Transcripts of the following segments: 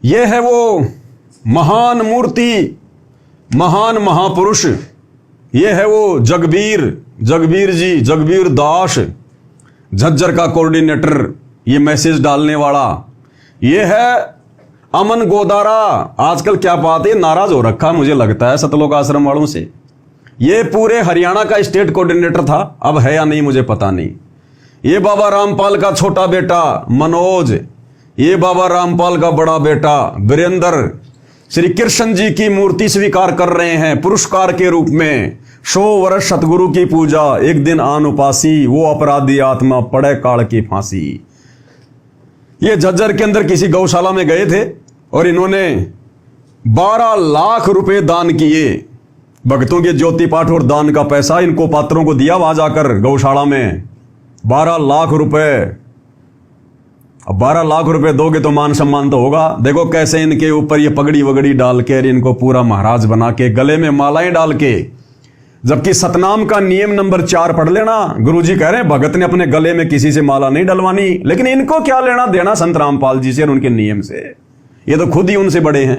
ये है वो महान मूर्ति, महान महापुरुष। ये है वो जगबीर जी, जगबीर दास, झज्जर का कोऑर्डिनेटर, ये मैसेज डालने वाला। ये है अमन गोदारा। आजकल क्या बात है, नाराज हो रखा मुझे लगता है सतलोक आश्रम वालों से। ये पूरे हरियाणा का स्टेट कोऑर्डिनेटर था, अब है या नहीं मुझे पता नहीं। ये बाबा रामपाल का छोटा बेटा मनोज, ये बाबा रामपाल का बड़ा बेटा वीरेंद्र श्री कृष्ण जी की मूर्ति स्वीकार कर रहे हैं पुरस्कार के रूप में। 100 वर्ष सतगुरु की पूजा, एक दिन आन उपासी, वो अपराधी आत्मा पड़े काल की फांसी। ये झज्जर के अंदर किसी गौशाला में गए थे और इन्होंने 12 लाख रुपए दान किए। भक्तों के ज्योति पाठ और दान का पैसा इनको पात्रों को दिया वहां जाकर गौशाला में 12 लाख रुपए। अब 12 लाख रुपए दोगे तो मान सम्मान तो होगा। देखो कैसे इनके ऊपर ये पगड़ी वगड़ी डाल के इनको पूरा महाराज बना के गले में मालाएं डाल के, जबकि सतनाम का नियम नंबर 4 पढ़ लेना। गुरुजी कह रहे हैं भगत ने अपने गले में किसी से माला नहीं डलवानी, लेकिन इनको क्या लेना देना संत रामपाल जी से और उनके नियम से, ये तो खुद ही उनसे बड़े हैं।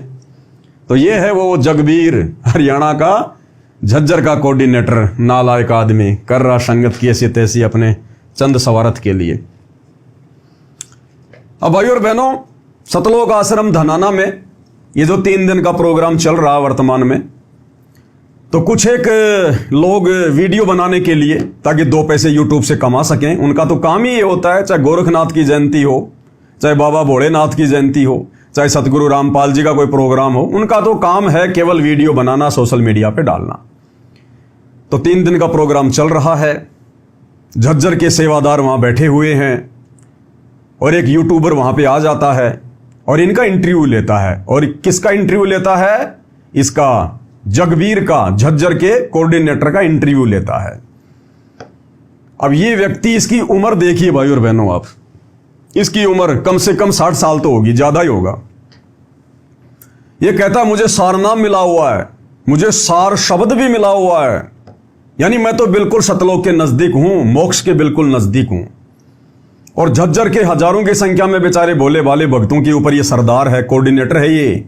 तो ये है वो जगबीर, हरियाणा का झज्जर का कोऑर्डिनेटर, नालायक आदमी, कर रहा संगत की ऐसी तैसी अपने चंद सवारथ के लिए। अब भाई और बहनों, सतलोक आश्रम धनाना में ये जो 3 दिन का प्रोग्राम चल रहा है वर्तमान में, तो कुछ एक लोग वीडियो बनाने के लिए ताकि 2 पैसे यूट्यूब से कमा सकें, उनका तो काम ही ये होता है, चाहे गोरखनाथ की जयंती हो, चाहे बाबा भोलेनाथ की जयंती हो, चाहे सतगुरु रामपाल जी का कोई प्रोग्राम हो, उनका तो काम है केवल वीडियो बनाना, सोशल मीडिया पे डालना। तो 3 दिन का प्रोग्राम चल रहा है, झज्जर के सेवादार वहां बैठे हुए हैं और एक यूट्यूबर वहां पे आ जाता है और इनका इंटरव्यू लेता है। और किसका इंटरव्यू लेता है? इसका जगबीर का, झज्जर के कोऑर्डिनेटर का इंटरव्यू लेता है। अब ये व्यक्ति, इसकी उम्र देखिए भाई और बहनों आप, इसकी उम्र कम से कम 60 साल तो होगी, ज्यादा ही होगा। ये कहता मुझे सारनाम मिला हुआ है, मुझे सार शब्द भी मिला हुआ है, यानी मैं तो बिल्कुल सतलोक के नजदीक हूं, मोक्ष के बिल्कुल नजदीक हूं। और झज्जर के हजारों की संख्या में बेचारे भोले वाले भक्तों के ऊपर ये सरदार है, कोऑर्डिनेटर है ये।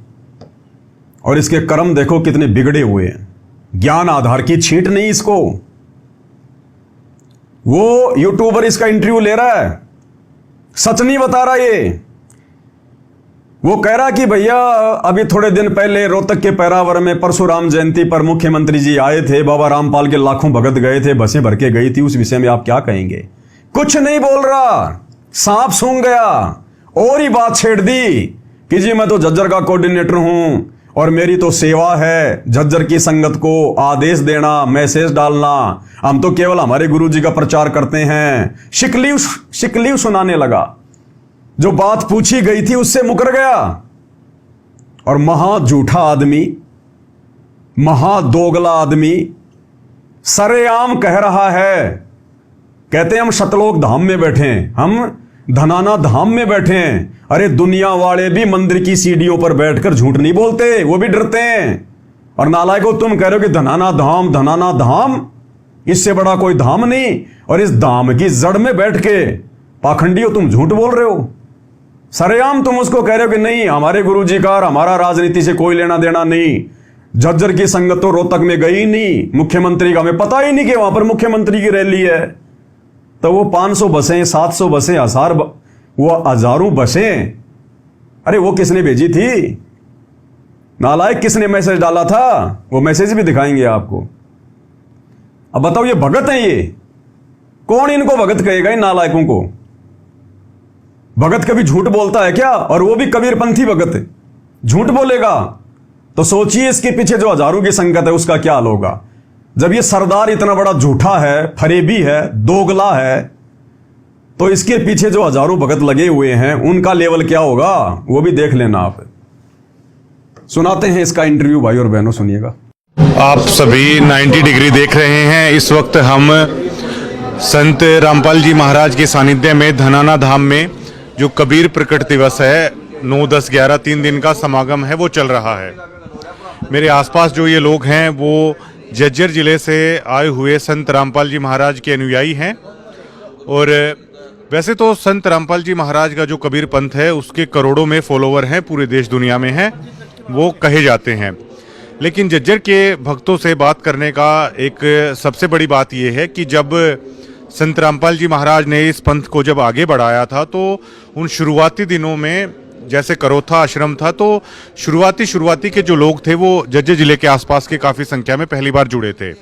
और इसके कर्म देखो कितने बिगड़े हुए हैं, ज्ञान आधार की छींट नहीं इसको। वो यूट्यूबर इसका इंटरव्यू ले रहा है, सच नहीं बता रहा ये। वो कह रहा कि भैया अभी थोड़े दिन पहले रोहतक के पैरावर में परशुराम जयंती पर मुख्यमंत्री जी आए थे, बाबा रामपाल के लाखों भगत गए थे, बसें भर के गई थी, उस विषय में आप क्या कहेंगे? कुछ नहीं बोल रहा, सांप सूंघ गया और ही बात छेड़ दी कि जी मैं तो झज्जर का कोऑर्डिनेटर हूं और मेरी तो सेवा है झज्जर की संगत को आदेश देना, मैसेज डालना, हम तो केवल हमारे गुरुजी का प्रचार करते हैं। शिकलीव सुनाने लगा, जो बात पूछी गई थी उससे मुकर गया। और महा झूठा आदमी, महा दोगला आदमी सरेआम कह रहा है, कहते हैं हम सतलोक धाम में बैठे हैं, हम धनाना धाम में बैठे हैं। अरे दुनिया वाले भी मंदिर की सीढ़ियों पर बैठकर झूठ नहीं बोलते, वो भी डरते हैं। और नालायको तुम कह रहे हो कि धनाना धाम, इससे बड़ा कोई धाम नहीं। और इस धाम की जड़ में बैठ के पाखंडी हो तुम, झूठ बोल रहे हो। सरेआम तुम उसको कह रहे हो कि नहीं हमारे गुरुजी का और हमारा राजनीति से कोई लेना देना नहीं। झज्जर की संगत तो रोहतक में गई नहीं, मुख्यमंत्री का हमें पता ही नहीं कि वहां पर मुख्यमंत्री की रैली है। तो वो 500 बसें, 700 बसें, वो हजारों बसें, अरे वो किसने भेजी थी? नालायक किसने मैसेज डाला था? वो मैसेज भी दिखाएंगे आपको। अब बताओ ये भगत हैं, ये कौन इनको भगत कहेगा? इन नालायकों को भगत कभी झूठ बोलता है क्या? और वो भी कबीरपंथी भगत झूठ बोलेगा? तो सोचिए इसके पीछे जो हजारों की संगत है उसका क्या हाल होगा। जब ये सरदार इतना बड़ा झूठा है, फरेबी है, दोगला है, तो इसके पीछे जो हजारों भगत लगे हुए हैं उनका लेवल क्या होगा वो भी देख लेना आप। सुनाते हैं इसका इंटरव्यू भाई और बहनों, सुनिएगा। आप सभी 90 डिग्री देख रहे हैं। इस वक्त हम संत रामपाल जी महाराज के सानिध्य में धनाना धाम में जो कबीर प्रकट दिवस है 9, 10, 11 3 दिन का समागम है वो चल रहा है। मेरे आसपास जो ये लोग हैं वो झज्जर जिले से आए हुए संत रामपाल जी महाराज के अनुयायी हैं और वैसे तो संत रामपाल जी महाराज का जो कबीर पंथ है उसके करोड़ों में फॉलोवर हैं, पूरे देश दुनिया में हैं, वो कहे जाते हैं। लेकिन झज्जर के भक्तों से बात करने का एक सबसे बड़ी बात यह है कि जब संत रामपाल जी महाराज ने इस पंथ को जब आगे बढ़ाया था तो उन शुरुआती दिनों में जैसे करोथा आश्रम था तो शुरुआती के जो लोग थे वो झज्जर जिले के आसपास के काफ़ी संख्या में पहली बार जुड़े थे।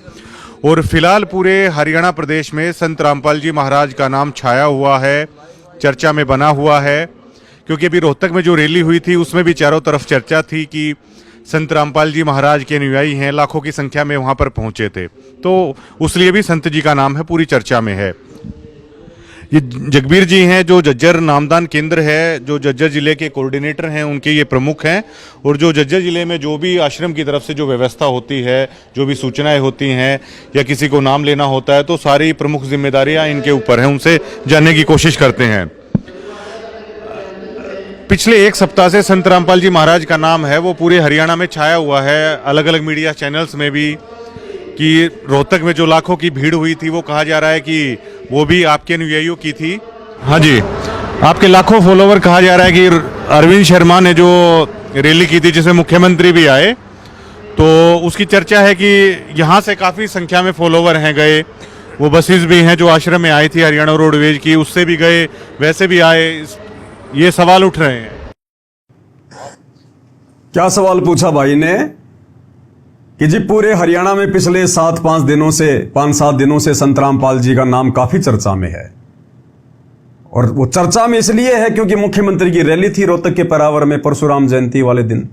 और फिलहाल पूरे हरियाणा प्रदेश में संत रामपाल जी महाराज का नाम छाया हुआ है, चर्चा में बना हुआ है, क्योंकि अभी रोहतक में जो रैली हुई थी उसमें भी चारों तरफ चर्चा थी कि संत रामपाल जी महाराज के अनुयायी हैं, लाखों की संख्या में वहाँ पर पहुँचे थे, तो उसलिए भी संत जी का नाम है पूरी चर्चा में है। ये जगबीर जी हैं जो झज्जर नामदान केंद्र है, जो झज्जर जिले के कोऑर्डिनेटर हैं, उनके ये प्रमुख हैं। और जो झज्जर जिले में जो भी आश्रम की तरफ से जो व्यवस्था होती है, जो भी सूचनाएं होती हैं या किसी को नाम लेना होता है तो सारी प्रमुख जिम्मेदारियां इनके ऊपर हैं, उनसे जानने की कोशिश करते हैं। पिछले एक सप्ताह से संत रामपाल जी महाराज का नाम है वो पूरे हरियाणा में छाया हुआ है, अलग अलग मीडिया चैनल्स में भी, कि रोहतक में जो लाखों की भीड़ हुई थी वो कहा जा रहा है कि वो भी आपके अनुयायियों की थी। हाँ जी, आपके लाखों फॉलोवर कहा जा रहा है कि अरविंद शर्मा ने जो रैली की थी जिसमें मुख्यमंत्री भी आए, तो उसकी चर्चा है कि यहाँ से काफ़ी संख्या में फॉलोवर हैं गए। वो बसेस भी हैं जो आश्रम में आई थी हरियाणा रोडवेज की, उससे भी गए, वैसे भी आए। ये सवाल उठ रहे हैं। क्या सवाल पूछा भाई ने कि जी पूरे हरियाणा में पिछले 5-7 दिनों से संत रामपाल जी का नाम काफी चर्चा में है। और वो चर्चा में इसलिए है क्योंकि मुख्यमंत्री की रैली थी रोहतक के पैरावर में परशुराम जयंती वाले दिन,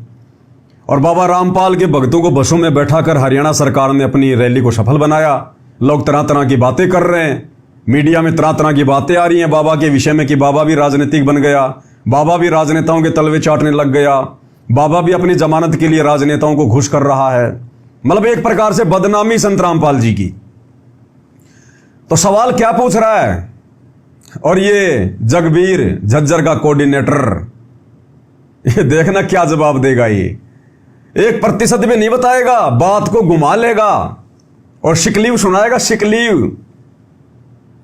और बाबा रामपाल के भक्तों को बसों में बैठाकर हरियाणा सरकार ने अपनी रैली को सफल बनाया। लोग तरह तरह की बातें कर रहे हैं, मीडिया में तरह तरह की बातें आ रही हैं बाबा के विषय में कि बाबा भी राजनीतिक बन गया, बाबा भी राजनेताओं के तलवे चाटने लग गया, बाबा भी अपनी जमानत के लिए राजनेताओं को घुस कर रहा है। मतलब एक प्रकार से बदनामी संत रामपाल जी की। तो सवाल क्या पूछ रहा है, और ये जगबीर झज्जर का कोऑर्डिनेटर, ये देखना क्या जवाब देगा। ये 1% भी नहीं बताएगा, बात को घुमा लेगा और शिकलीव सुनाएगा, शिकलीव।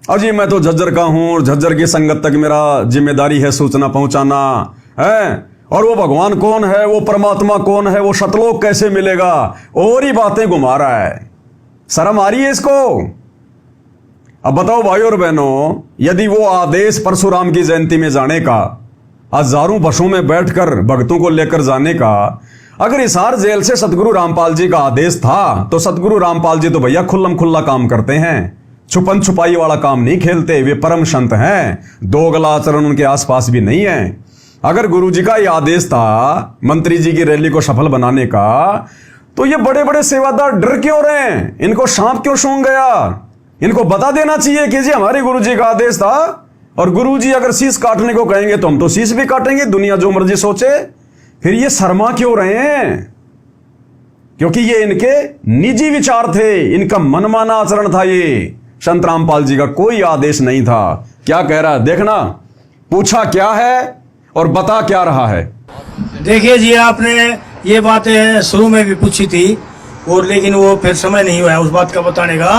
और जी मैं तो झज्जर का हूं और झज्जर की संगत तक मेरा जिम्मेदारी है सूचना पहुंचाना है, और वो भगवान कौन है, वो परमात्मा कौन है, वो सतलोक कैसे मिलेगा, और ही बातें घुमा रहा है। शर्म आ रही है इसको? अब बताओ भाई और बहनों, यदि वो आदेश परशुराम की जयंती में जाने का, हजारों बसों में बैठकर भक्तों को लेकर जाने का, अगर हिसार जेल से सतगुरु रामपाल जी का आदेश था, तो सतगुरु रामपाल जी तो भैया खुल्लम खुल्ला काम करते हैं, छुपन छुपाई वाला काम नहीं खेलते। वे परम संत हैं, दोगला आचरण उनके आसपास भी नहीं है। अगर गुरुजी का यह आदेश था मंत्री जी की रैली को सफल बनाने का, तो ये बड़े बड़े सेवादार डर क्यों रहे हैं? इनको सांप क्यों सूंघ गया? इनको बता देना चाहिए कि जी हमारे गुरुजी का आदेश था, और गुरुजी अगर शीश काटने को कहेंगे तो हम तो शीश भी काटेंगे, दुनिया जो मर्जी सोचे। फिर ये शर्मा क्यों रहे हैं? क्योंकि ये इनके निजी विचार थे, इनका मनमाना आचरण था। ये संत रामपाल जी का कोई आदेश नहीं था। क्या कह रहा है देखना, पूछा क्या है और बता क्या रहा है। देखिए जी, आपने ये बातें शुरू में भी पूछी थी, और लेकिन वो फिर समय नहीं हुआ उस बात का बताने का।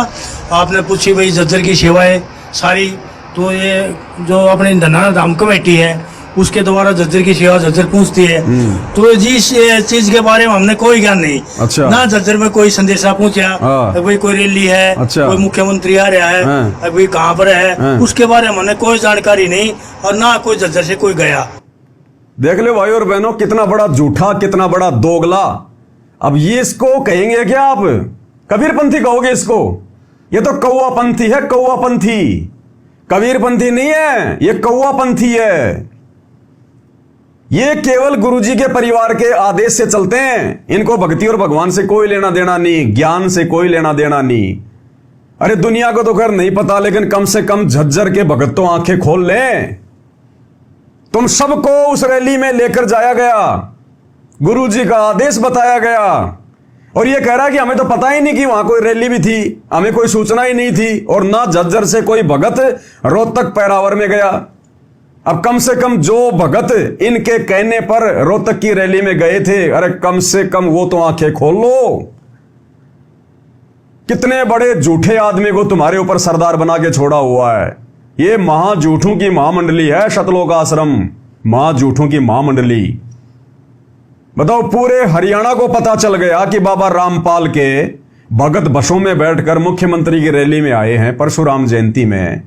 आपने पूछी भाई झज्जर की सेवाएं सारी, तो ये जो अपनी धनाना धाम कमेटी है उसके द्वारा झज्जर की सेवा झज्जर पूछती है। तो जिस चीज के बारे में हमने कोई ज्ञान नहीं। अच्छा। ना झज्जर में कोई संदेशा पहुंचा, अभी कोई रैली है, अच्छा। कोई मुख्यमंत्री आ रहा है, अभी कहाँ पर है, उसके बारे में हमें कोई जानकारी नहीं, और ना कोई झज्जर से कोई गया। देख लो भाई और बहनों, कितना बड़ा झूठा, कितना बड़ा दोगला। अब ये इसको कहेंगे क्या आप? कबीरपंथी कहोगे इसको? ये तो कौवापंथी है, कौवापंथी। कबीरपंथी नहीं है, ये कौवापंथी है। ये केवल गुरुजी के परिवार के आदेश से चलते हैं। इनको भक्ति और भगवान से कोई लेना देना नहीं, ज्ञान से कोई लेना देना नहीं। अरे दुनिया को तो खैर नहीं पता, लेकिन कम से कम झज्जर के भगत तो आंखें खोल लें। तुम सबको उस रैली में लेकर जाया गया, गुरुजी का आदेश बताया गया, और ये कह रहा है कि हमें तो पता ही नहीं कि वहां कोई रैली भी थी, हमें कोई सूचना ही नहीं थी, और ना झज्जर से कोई भगत रोहतक पैरावर में गया। अब कम से कम जो भगत इनके कहने पर रोहतक की रैली में गए थे, अरे कम से कम वो तो आंखें खोल लो। कितने बड़े झूठे आदमी को तुम्हारे ऊपर सरदार बना के छोड़ा हुआ है। ये महाजूठों की महामंडली है सतलोक आश्रम, महाजूठों की महामंडली। बताओ, पूरे हरियाणा को पता चल गया कि बाबा रामपाल के भगत बसों में बैठकर मुख्यमंत्री की रैली में आए हैं परशुराम जयंती में,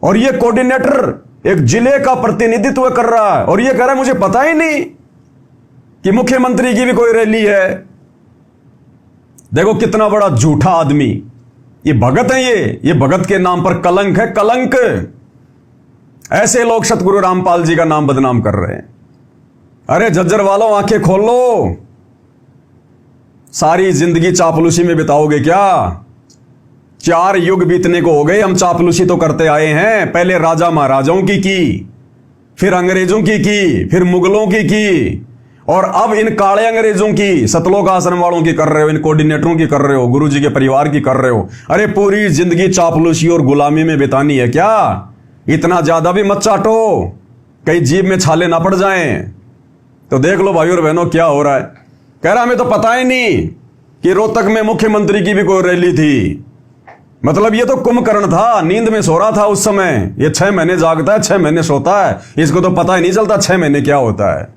और ये कोऑर्डिनेटर एक जिले का प्रतिनिधित्व कर रहा है और ये कह रहा है मुझे पता ही नहीं कि मुख्यमंत्री की भी कोई रैली है। देखो कितना बड़ा झूठा आदमी ये भगत है। ये भगत के नाम पर कलंक है, कलंक। ऐसे लोग सतगुरु रामपाल जी का नाम बदनाम कर रहे हैं। अरे झज्जर वालों, आंखें खोल लो। सारी जिंदगी चापलूसी में बिताओगे क्या? 4 युग बीतने को हो गए, हम चापलूसी तो करते आए हैं। पहले राजा महाराजाओं की, फिर अंग्रेजों की, फिर मुगलों की, और अब इन काले अंग्रेजों की, सतलोक आश्रम वालों की कर रहे हो, इन कोऑर्डिनेटरों की कर रहे हो, गुरुजी के परिवार की कर रहे हो। अरे पूरी जिंदगी चापलूसी और गुलामी में बितानी है क्या? इतना ज्यादा भी मत चाटो, कहीं जीभ में छाले ना पड़ जाएं। तो देख लो भाई और बहनों क्या हो रहा है। कह रहा हमें तो पता ही नहीं कि रोहतक में मुख्यमंत्री की भी कोई रैली थी। मतलब ये तो कुंभकर्ण था, नींद में सो रहा था उस समय। ये 6 महीने जागता है, 6 महीने सोता है, इसको तो पता ही नहीं चलता 6 महीने क्या होता है।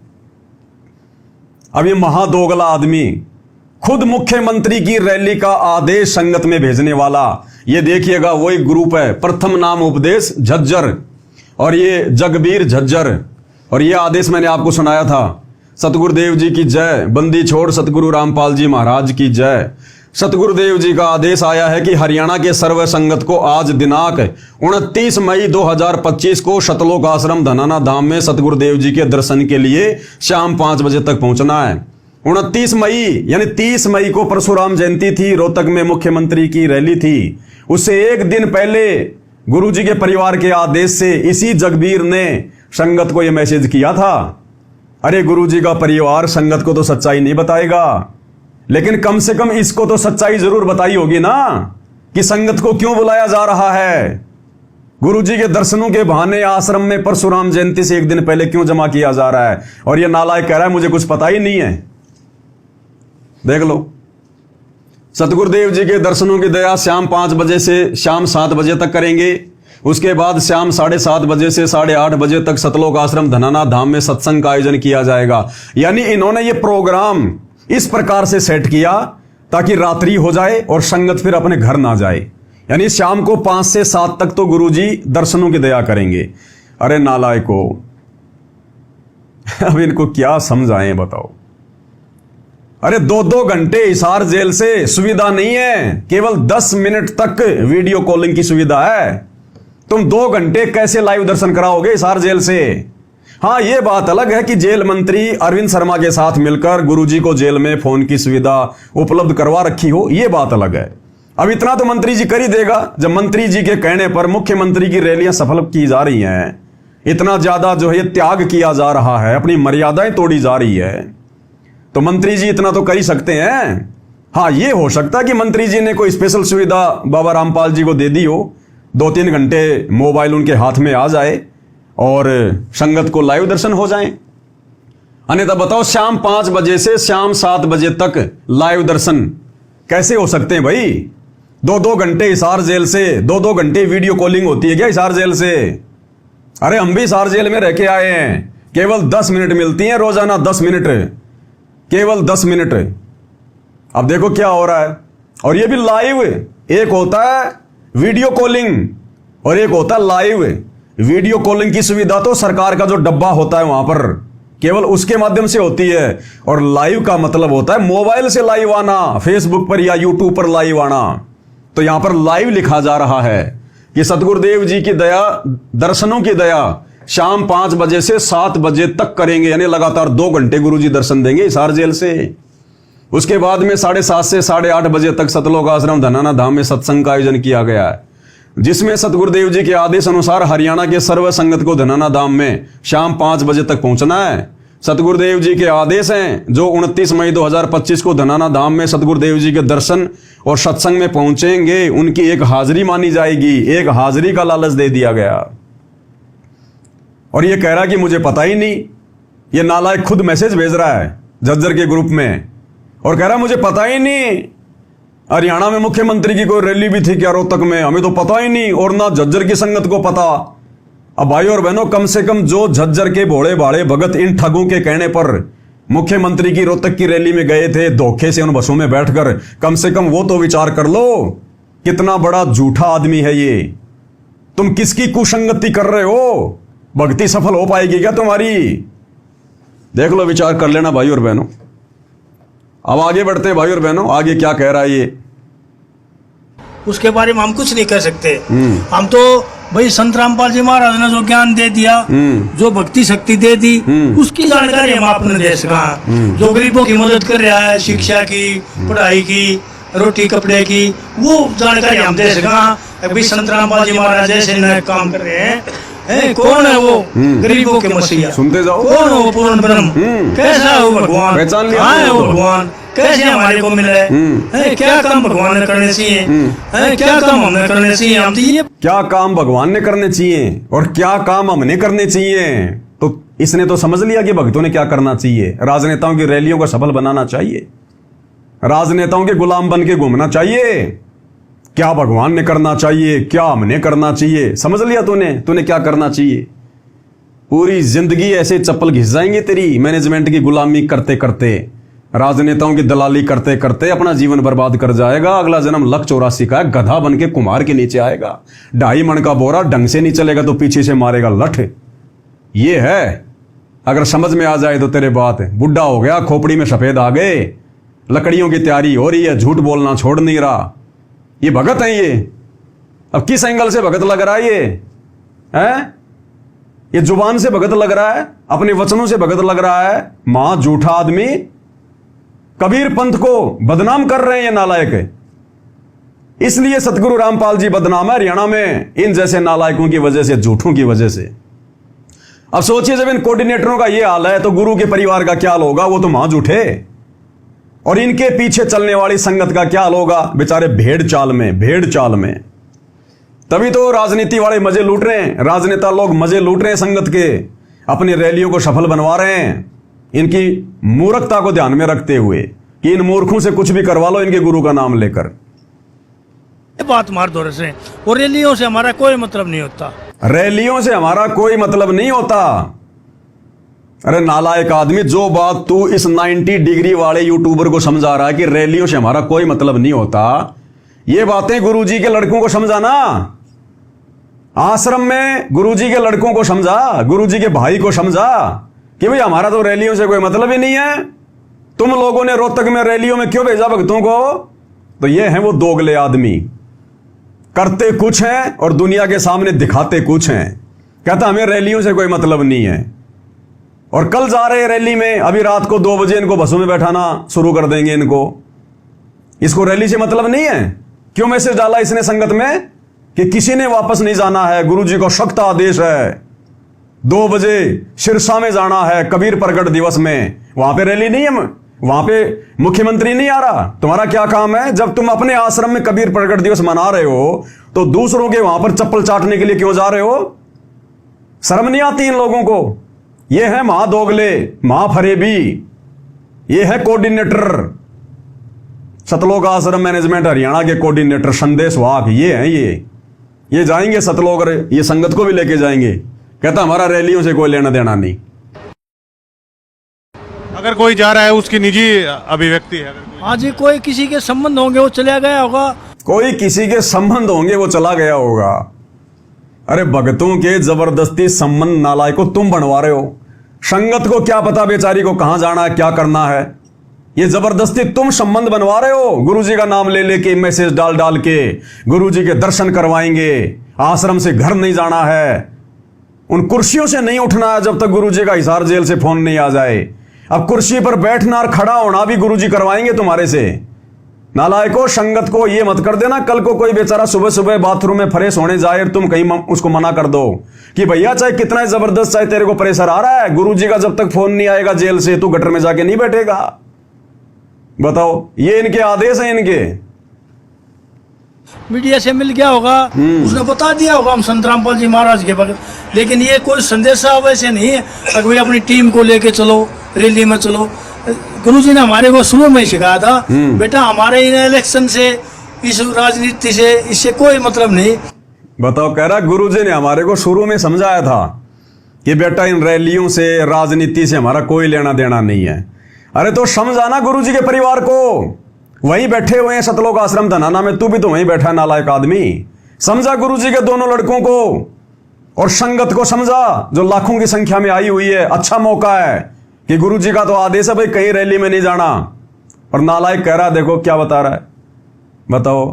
अब ये महादोगला आदमी खुद मुख्यमंत्री की रैली का आदेश संगत में भेजने वाला, ये देखिएगा वही ग्रुप है, प्रथम नाम उपदेश झज्जर, और ये जगबीर झज्जर। और ये आदेश मैंने आपको सुनाया था, सतगुरुदेव जी की जय, बंदी छोड़ सतगुरु रामपाल जी महाराज की जय। सतगुरुदेव जी का आदेश आया है कि हरियाणा के सर्व संगत को आज दिनांक 29 मई 2025 को सतलोक आश्रम धनाना धाम में सतगुरुदेव जी के दर्शन के लिए शाम 5 बजे तक पहुंचना है। 29 मई यानी 30 मई को परशुराम जयंती थी, रोहतक में मुख्यमंत्री की रैली थी। उससे एक दिन पहले गुरुजी के परिवार के आदेश से इसी जगबीर ने संगत को यह मैसेज किया था। अरे गुरुजी का परिवार संगत को तो सच्चाई नहीं बताएगा, लेकिन कम से कम इसको तो सच्चाई जरूर बताई होगी ना कि संगत को क्यों बुलाया जा रहा है। गुरुजी के दर्शनों के बहाने आश्रम में परशुराम जयंती से एक दिन पहले क्यों जमा किया जा रहा है। और यह नालायक कह रहा है मुझे कुछ पता ही नहीं है। देख लो, सतगुरुदेव जी के दर्शनों की दया शाम 5 बजे से शाम 7 बजे तक करेंगे। उसके बाद शाम 7:30 बजे से 8:30 बजे तक सतलोक आश्रम धनाना धाम में सत्संग का आयोजन किया जाएगा। यानी इन्होंने ये प्रोग्राम इस प्रकार से सेट किया ताकि रात्रि हो जाए और संगत फिर अपने घर ना जाए। यानी शाम को 5 से 7 तक तो गुरुजी दर्शनों की दया करेंगे। अरे नालायको, अब इनको क्या समझाएं बताओ। अरे 2-2 घंटे हिसार जेल से सुविधा नहीं है, केवल 10 मिनट तक वीडियो कॉलिंग की सुविधा है। तुम 2 घंटे कैसे लाइव दर्शन कराओगे हिसार जेल से? हाँ, यह बात अलग है कि जेल मंत्री अरविंद शर्मा के साथ मिलकर गुरुजी को जेल में फोन की सुविधा उपलब्ध करवा रखी हो, यह बात अलग है। अब इतना तो मंत्री जी कर ही देगा जब मंत्री जी के कहने पर मुख्यमंत्री की रैलियां सफल की जा रही हैं। इतना ज्यादा जो है त्याग किया जा रहा है, अपनी मर्यादाएं तोड़ी जा रही है, तो मंत्री जी इतना तो कर ही सकते हैं। हाँ, यह हो सकता है कि मंत्री जी ने कोई स्पेशल सुविधा बाबा रामपाल जी को दे दी हो, 2-3 घंटे मोबाइल उनके हाथ में आ जाए और संगत को लाइव दर्शन हो जाएं। अन्यथा बताओ, शाम 5 बजे से शाम 7 बजे तक लाइव दर्शन कैसे हो सकते हैं भाई? 2-2 घंटे हिसार जेल से, 2-2 घंटे वीडियो कॉलिंग होती है क्या हिसार जेल से? अरे हम भी हिसार जेल में रह के आए हैं, केवल 10 मिनट मिलती हैं रोजाना, 10 मिनट, केवल 10 मिनट। अब देखो क्या हो रहा है। और ये भी लाइव, एक होता है वीडियो कॉलिंग और एक होता है लाइव। वीडियो कॉलिंग की सुविधा तो सरकार का जो डब्बा होता है वहां पर केवल उसके माध्यम से होती है, और लाइव का मतलब होता है मोबाइल से लाइव आना, फेसबुक पर या यूट्यूब पर लाइव आना। तो यहां पर लाइव लिखा जा रहा है कि सतगुरुदेव जी की दया, दर्शनों की दया शाम 5 बजे से 7 बजे तक करेंगे, यानी लगातार 2 घंटे गुरुजी दर्शन देंगे हिसार जेल से। उसके बाद में 7:30 से 8:30 बजे तक सतलोक आश्रम धनाना धाम में सत्संग का आयोजन किया गया है, जिसमें सतगुरुदेव जी के आदेश अनुसार हरियाणा के सर्व संगत को धनाना धाम में शाम 5 बजे तक पहुंचना है। सतगुरुदेव जी के आदेश हैं जो 29 मई 2025 को धनाना धाम में सतगुरुदेव जी के दर्शन और सत्संग में पहुंचेंगे, उनकी एक हाजिरी मानी जाएगी। एक हाजिरी का लालच दे दिया गया और ये कह रहा है कि मुझे पता ही नहीं। ये नालायक खुद मैसेज भेज रहा है झज्जर के ग्रुप में और कह रहा है मुझे पता ही नहीं। हरियाणा में मुख्यमंत्री की कोई रैली भी थी क्या रोहतक में? हमें तो पता ही नहीं, और ना झज्जर की संगत को पता। अब भाई और बहनों, कम से कम जो झज्जर के भोले भाड़े भगत इन ठगों के कहने पर मुख्यमंत्री की रोहतक की रैली में गए थे धोखे से उन बसों में बैठकर, कम से कम वो तो विचार कर लो कितना बड़ा झूठा आदमी है ये। तुम किसकी कुसंगति कर रहे हो? भक्ति सफल हो पाएगी क्या तुम्हारी? देख लो, विचार कर लेना भाई और बहनों। अब आगे बढ़ते हैं भाई और बहनों, आगे क्या कह रहा है ये। उसके बारे में हम कुछ नहीं कह सकते। हम तो भाई संत रामपाल जी महाराज ने जो ज्ञान दे दिया, जो भक्ति शक्ति दे दी, उसकी जानकारी हम अपने देश का, जो गरीबों की मदद कर रहा है, शिक्षा की, पढ़ाई की, रोटी कपड़े की, वो जानकारी हम दे सका। अभी संत रामपाल जी महाराज ऐसे नए काम कर रहे हैं। कौन है वो गरीबों के मसीहा? सुनते जाओ। कौन है वो पूर्ण ब्रह्म? कैसा है वो भगवान? पहचान लिया? कहाँ है वो भगवान? कैसे हमारे को मिल रहा है? क्या काम भगवान ने करने चाहिए? क्या काम हमने करने चाहिए? हम तो ये क्या काम भगवान ने करने चाहिए और क्या काम हमने करने चाहिए? तो इसने तो समझ लिया कि भक्तों ने क्या करना चाहिए। राजनेताओं की रैलियों को सफल बनाना चाहिए, राजनेताओं के गुलाम बन के घूमना चाहिए। क्या भगवान ने करना चाहिए, क्या हमने करना चाहिए, समझ लिया तूने क्या करना चाहिए। पूरी जिंदगी ऐसे चप्पल घिस जाएंगे तेरी, मैनेजमेंट की गुलामी करते करते, राजनेताओं की दलाली करते करते अपना जीवन बर्बाद कर जाएगा। अगला जन्म लख 84 का गधा बन के कुम्हार के नीचे आएगा। 2.5 मन का बोरा ढंग से नहीं चलेगा तो पीछे से मारेगा लठ। ये है, अगर समझ में आ जाए तो तेरे बात। बुढ़ा हो गया, खोपड़ी में सफेद आ गए, लकड़ियों की तैयारी हो रही है, झूठ बोलना छोड़ नहीं रहा। ये भगत है ये। अब किस एंगल से भगत लग रहा है ये? है ये जुबान से भगत लग रहा है, अपने वचनों से भगत लग रहा है। मां झूठा आदमी कबीर पंथ को बदनाम कर रहे हैं ये नालायक। इसलिए सतगुरु रामपाल जी बदनाम है हरियाणा में, इन जैसे नालायकों की वजह से, झूठों की वजह से। अब सोचिए, जब इन कोऑर्डिनेटरों का ये हाल है तो गुरु के परिवार का क्या हाल होगा? वो तो मां झूठे। और इनके पीछे चलने वाली संगत का क्या हाल होगा? बेचारे भेड़ चाल में। तभी तो राजनीति वाले मजे लूट रहे हैं, राजनेता लोग मजे लूट रहे हैं संगत के, अपनी रैलियों को सफल बनवा रहे हैं। इनकी मूर्खता को ध्यान में रखते हुए कि इन मूर्खों से कुछ भी करवा लो इनके गुरु का नाम लेकर। बात मार दो से, और रैलियों से हमारा कोई मतलब नहीं होता। रैलियों से हमारा कोई मतलब नहीं होता। अरे नालायक आदमी, जो बात तू इस 90 डिग्री वाले यूट्यूबर को समझा रहा है कि रैलियों से हमारा कोई मतलब नहीं होता, ये बातें गुरुजी के लड़कों को समझाना। आश्रम में गुरुजी के लड़कों को समझा, गुरुजी के भाई को समझा कि भाई हमारा तो रैलियों से कोई मतलब ही नहीं है। तुम लोगों ने रोहतक में रैलियों में क्यों भेजा भक्तों को? तो ये हैं वो दोगले आदमी, करते कुछ हैं और दुनिया के सामने दिखाते कुछ हैं। कहता हमें रैलियों से कोई मतलब नहीं है, और कल जा रहे हैं रैली में, अभी रात को 2 बजे इनको बसों में बैठाना शुरू कर देंगे इनको। इसको रैली से मतलब नहीं है। क्यों मैसेज डाला इसने संगत में कि किसी ने वापस नहीं जाना है, गुरुजी को सख्त आदेश है, 2 बजे सिरसा में जाना है कबीर प्रकट दिवस में। वहां पे रैली नहीं है, वहां पे मुख्यमंत्री नहीं आ रहा। तुम्हारा क्या काम है? जब तुम अपने आश्रम में कबीर प्रकट दिवस मना रहे हो तो दूसरों के वहां पर चप्पल चाटने के लिए क्यों जा रहे हो? शर्म नहीं आती इन लोगों को? ये है महादोगले, महाफरेबी, ये है कोऑर्डिनेटर, सतलोक आश्रम मैनेजमेंट हरियाणा के कोऑर्डिनेटर संदेश वाहक ये हैं। ये जाएंगे सतलोक, ये संगत को भी लेके जाएंगे। कहता हमारा रैलियों से कोई लेना देना नहीं। अगर कोई जा रहा है उसकी निजी अभिव्यक्ति है। हाँ जी, कोई किसी के संबंध होंगे वो चला गया होगा, कोई किसी के संबंध होंगे वो चला गया होगा। अरे भगतों के जबरदस्ती संबंध नालायकों तुम बनवा रहे हो। संगत को क्या पता बेचारी को कहां जाना है, क्या करना है? ये जबरदस्ती तुम संबंध बनवा रहे हो। गुरुजी का नाम ले लेके, मैसेज डाल डाल के गुरुजी के दर्शन करवाएंगे, आश्रम से घर नहीं जाना है, उन कुर्सियों से नहीं उठना है जब तक गुरुजी का हिसार जेल से फोन नहीं आ जाए। अब कुर्सी पर बैठना और खड़ा होना भी गुरुजी करवाएंगे तुम्हारे से। नालायकों, संगत को ये मत कर देना कल को कोई बेचारा सुबह सुबह बाथरूम में फ्रेश होने जाए, तुम कहीं उसको मना कर दो कि भैया चाहे कितना जबरदस्त चाहे तेरे को प्रेशर आ रहा है, गुरुजी का जब तक फोन नहीं आएगा जेल से तू गटर में जाके नहीं बैठेगा। बताओ, ये इनके आदेश हैं इनके। मीडिया से मिल गया होगा, उसने बता दिया होगा हम संत रामपाल जी महाराज के भक्त। लेकिन ये कोई संदेशा वैसे नहीं है कि भाई अपनी टीम को लेके चलो, रैली में चलो। गुरुजी ने हमारे को शुरू में ही सिखाया था, बेटा हमारे इन इलेक्शन से, इस राजनीति से, इससे कोई मतलब नहीं। बताओ, कह रहा गुरुजी ने हमारे को शुरू में समझाया था कि बेटा इन रैलियों से, राजनीति से हमारा कोई लेना देना नहीं है। अरे तो समझाना गुरुजी के परिवार को, वहीं बैठे हुए हैं सतलोक आश्रम धनाना में, तू भी तो वहीं बैठा है नालायक आदमी। समझा गुरुजी के दोनों लड़कों को और संगत को समझा जो लाखों की संख्या में आई हुई है। अच्छा मौका है कि गुरुजी का तो आदेश है भाई कहीं रैली में नहीं जाना, और नालायक कह रहा है, देखो क्या बता रहा है। बताओ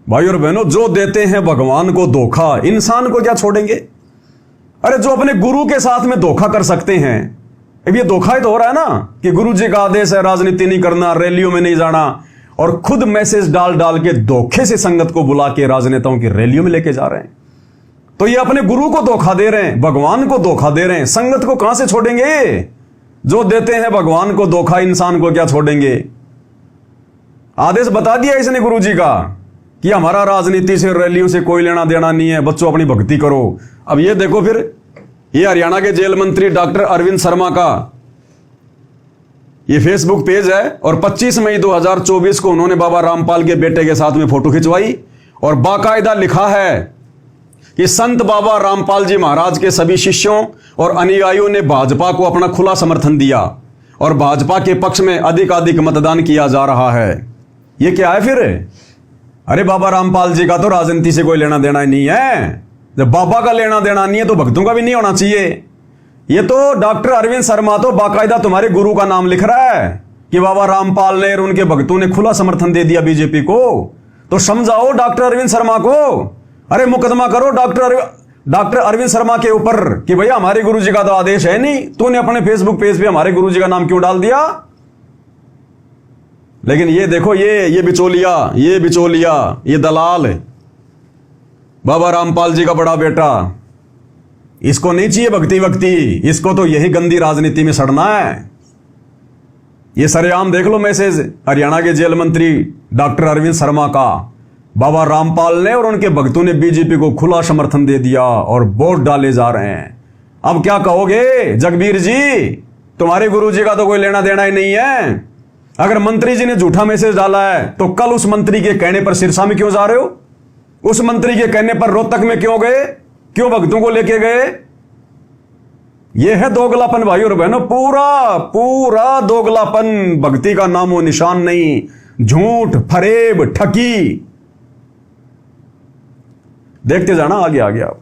भाई और बहनों, जो देते हैं भगवान को धोखा, इंसान को क्या छोड़ेंगे। अरे जो अपने गुरु के साथ में धोखा कर सकते हैं, अब ये धोखा ही तो हो रहा है ना कि गुरुजी का आदेश है राजनीति नहीं करना, रैलियों में नहीं जाना, और खुद मैसेज डाल डाल के धोखे से संगत को बुला के राजनेताओं की रैलियों में लेके जा रहे हैं। तो ये अपने गुरु को धोखा दे रहे हैं, भगवान को धोखा दे रहे हैं, संगत को कहां से छोड़ेंगे। जो देते हैं भगवान को धोखा, इंसान को क्या छोड़ेंगे। आदेश बता दिया इसने गुरुजी का कि हमारा राजनीति से, रैलियों से कोई लेना देना नहीं है, बच्चों अपनी भक्ति करो। अब ये देखो, फिर ये हरियाणा के जेल मंत्री डॉक्टर अरविंद शर्मा का ये फेसबुक पेज है, और 25 मई 2024 को उन्होंने बाबा रामपाल के बेटे के साथ में फोटो खिंचवाई और बाकायदा लिखा है कि संत बाबा रामपाल जी महाराज के सभी शिष्यों और अनुयायियों ने भाजपा को अपना खुला समर्थन दिया और भाजपा के पक्ष में अधिकाधिक मतदान किया जा रहा है। ये क्या है फिर। अरे बाबा रामपाल जी का तो राजनीति से कोई लेना देना ही नहीं है। जब बाबा का लेना देना नहीं है तो भक्तों का भी नहीं होना चाहिए। ये तो डॉक्टर अरविंद शर्मा तो बाकायदा तुम्हारे गुरु का नाम लिख रहा है कि बाबा रामपाल ने और उनके भक्तों ने खुला समर्थन दे दिया बीजेपी को। तो समझाओ डॉक्टर अरविंद शर्मा को, अरे मुकदमा करो डॉक्टर अरविंद शर्मा के ऊपर कि भैया हमारे गुरुजी का तो आदेश है नहीं, तूने अपने फेसबुक पेज पे हमारे गुरुजी का नाम क्यों डाल दिया। लेकिन ये देखो, ये बिचौलिया, ये दलाल, बाबा रामपाल जी का बड़ा बेटा, इसको नहीं चाहिए भक्ति, इसको तो यही गंदी राजनीति में सड़ना है। ये सरेआम देख लो मैसेज हरियाणा के जेल मंत्री डॉक्टर अरविंद शर्मा का, बाबा रामपाल ने और उनके भक्तों ने बीजेपी को खुला समर्थन दे दिया और वोट डाले जा रहे हैं। अब क्या कहोगे जगबीर जी, तुम्हारे गुरुजी का तो कोई लेना देना ही नहीं है। अगर मंत्री जी ने झूठा मैसेज डाला है तो कल उस मंत्री के कहने पर सिरसा में क्यों जा रहे हो, उस मंत्री के कहने पर रोहतक में क्यों गए, क्यों भक्तों को लेके गए। यह है दोगलापन भाई और बहनों, पूरा दोगलापन, भक्ति का नामो निशान नहीं, झूठ, फरेब, ठगी। देखते जाना आगे आप।